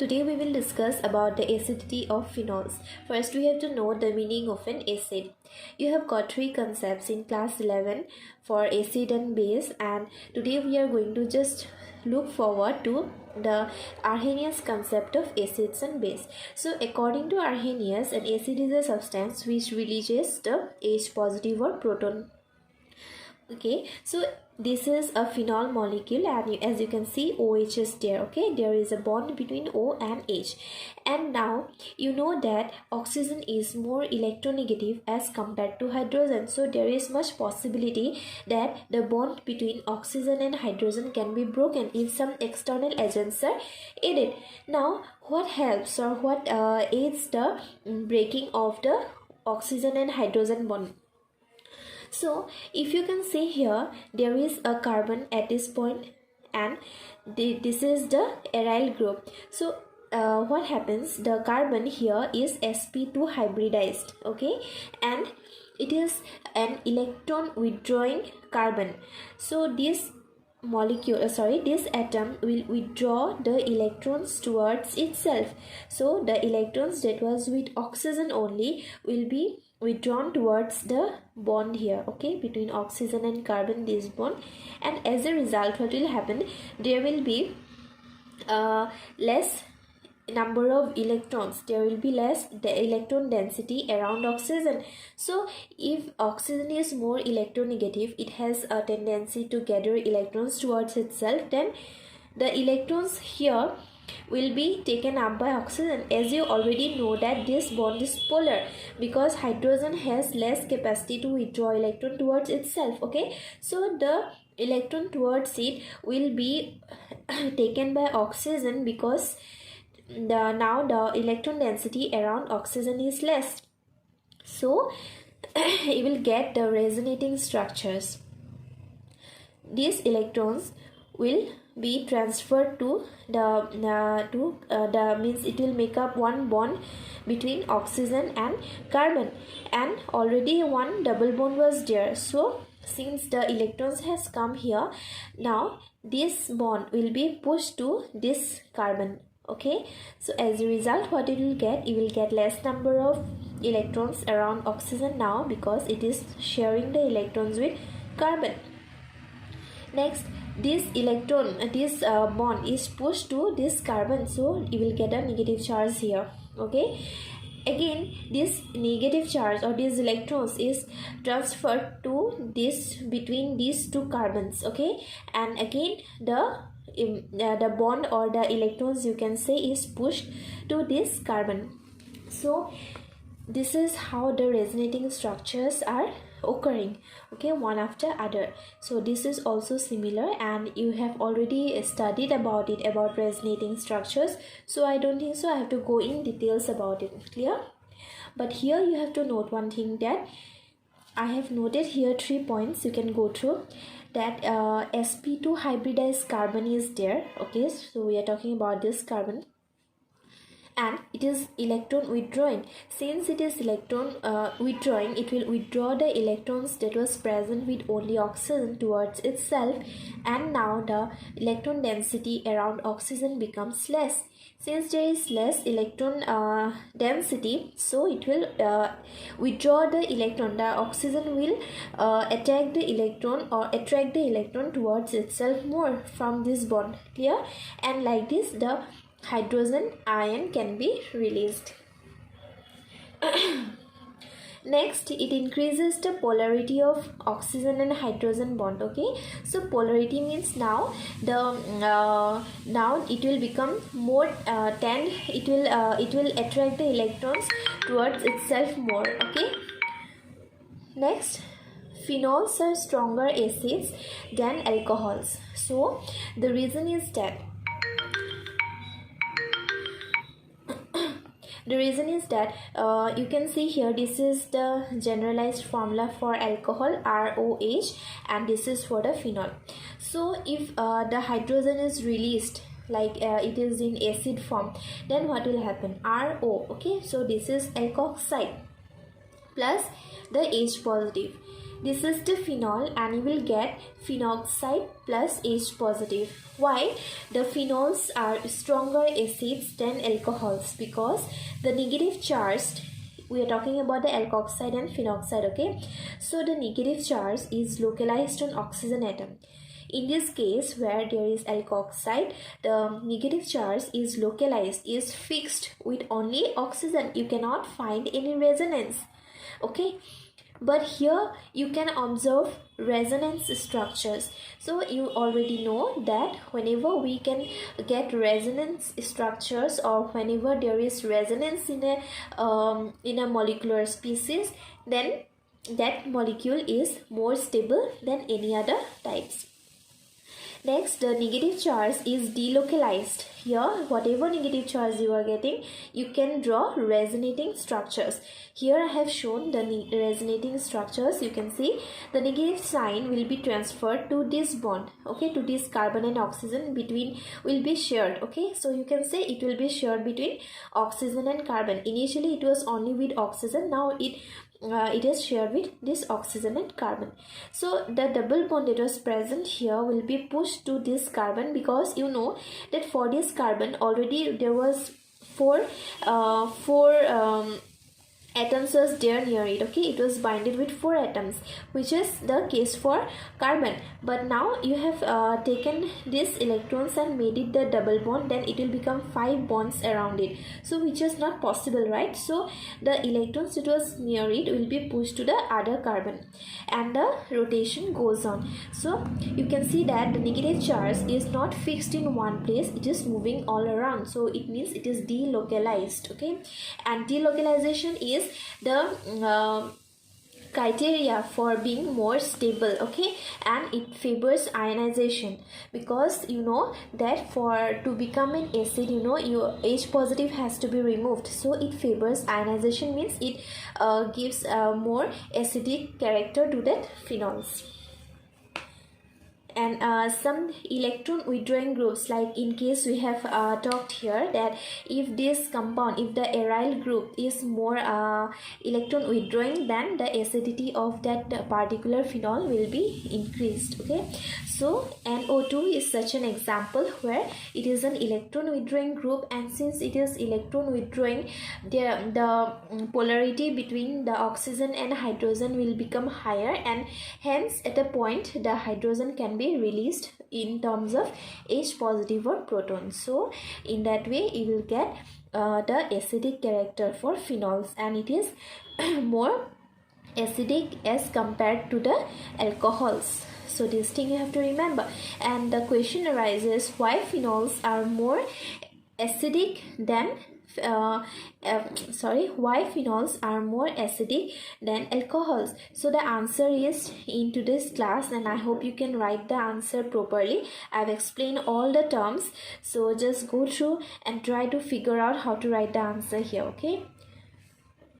Today we will discuss about the acidity of phenols. First we have to know the meaning of an acid. You have got three concepts in class 11 for acid and base, and today we are going to just look forward to the Arrhenius concept of acids and base. So according to Arrhenius, an acid is a substance which releases the H positive or proton. Okay, so this is a phenol molecule, and as you can see OH is there. Okay, there is a bond between O and H, and now you know that oxygen is more electronegative as compared to hydrogen, so there is much possibility that the bond between oxygen and hydrogen can be broken if some external agents are added. Now what helps or what aids the breaking of the oxygen and hydrogen bond? So if you can see here, there is a carbon at this point, and this is the aryl group. So what happens, the carbon here is sp2 hybridized, okay, and it is an electron withdrawing carbon. So this molecule this atom will withdraw the electrons towards itself. So the electrons that was with oxygen only will be withdrawn towards the bond here, okay, between oxygen and carbon, this bond, and as a result what will happen, there will be less number of electrons, there will be less the electron density around oxygen. So if oxygen is more electronegative, it has a tendency to gather electrons towards itself, then the electrons here will be taken up by oxygen. As you already know that this bond is polar, because hydrogen has less capacity to withdraw electron towards itself, okay, so the electron towards it will be taken by oxygen, because now the electron density around oxygen is less, so you will get the resonating structures. These electrons will be transferred to the means it will make up one bond between oxygen and carbon, and already one double bond was there. So since the electrons has come here, now this bond will be pushed to this carbon, okay, so as a result what it will get, you will get less number of electrons around oxygen now, because it is sharing the electrons with carbon. Next, this bond is pushed to this carbon, so you will get a negative charge here, okay. Again, this negative charge or these electrons is transferred to this between these two carbons, okay, and again the bond or the electrons you can say is pushed to this carbon. So this is how the resonating structures are occurring, okay, one after other. So this is also similar, and you have already studied about it, about resonating structures, so I don't think so I have to go in details about it, clear? But here you have to note one thing, that I have noted here 3 points you can go through, that sp2 hybridized carbon is there, okay, so we are talking about this carbon, and it is electron withdrawing. Since it is electron withdrawing, it will withdraw the electrons that was present with only oxygen towards itself, and now the electron density around oxygen becomes less. Since there is less electron density, so it will withdraw the electron, the oxygen will attack the electron or attract the electron towards itself more from this bond, clear? And like this the hydrogen ion can be released. Next, it increases the polarity of oxygen and hydrogen bond, okay. So polarity means now the now it will become more tend, it will attract the electrons towards itself more, okay. Next, phenols are stronger acids than alcohols. So the reason is that you can see here, this is the generalized formula for alcohol, ROH, and this is for the phenol. So if the hydrogen is released like it is in acid form, then what will happen, RO, okay, so this is alkoxide plus the H positive, this is the phenol, and you will get phenoxide plus H positive. Why? The phenols are stronger acids than alcohols, because the negative charged, we are talking about the alkoxide and phenoxide, okay? So the negative charge is localized on oxygen atom. In this case, where there is alkoxide, the negative charge is localized, is fixed with only oxygen. You cannot find any resonance, okay? But here you can observe resonance structures. So you already know that whenever we can get resonance structures, or whenever there is resonance in a molecular species, then that molecule is more stable than any other types. Next, the negative charge is delocalized. Here, whatever negative charge you are getting, you can draw resonating structures. Here I have shown the resonating structures. You can see the negative sign will be transferred to this bond, okay, to this carbon and oxygen between will be shared, okay. So you can say it will be shared between oxygen and carbon. Initially it was only with oxygen, now it is shared with this oxygen and carbon. So the double bond that was present here will be pushed to this carbon, because you know that for this carbon already there was four atoms was there near it, okay. It was binded with 4 atoms, which is the case for carbon. But now you have taken these electrons and made it the double bond, then it will become 5 bonds around it, so which is not possible, right? So the electrons that was near it will be pushed to the other carbon, and the rotation goes on. So you can see that the negative charge is not fixed in one place, it is moving all around, so it means it is delocalized, okay. And delocalization is the criteria for being more stable, okay, and it favors ionization, because you know that for to become an acid, you know, your H positive has to be removed, so it favors ionization, means it gives a more acidic character to that phenols. And some electron withdrawing groups, like in case we have talked here that if this compound, if the aryl group is more electron withdrawing, then the acidity of that particular phenol will be increased, okay. So NO2 is such an example where it is an electron withdrawing group, and since it is electron withdrawing, the polarity between the oxygen and hydrogen will become higher, and hence at a point the hydrogen can be released in terms of H positive or proton. So in that way you will get the acidic character for phenols, and it is more acidic as compared to the alcohols. So this thing you have to remember. And the question arises, why phenols are more acidic than why phenols are more acidic than alcohols? So the answer is in today's class, and I hope you can write the answer properly. I've explained all the terms, so just go through and try to figure out how to write the answer here, okay.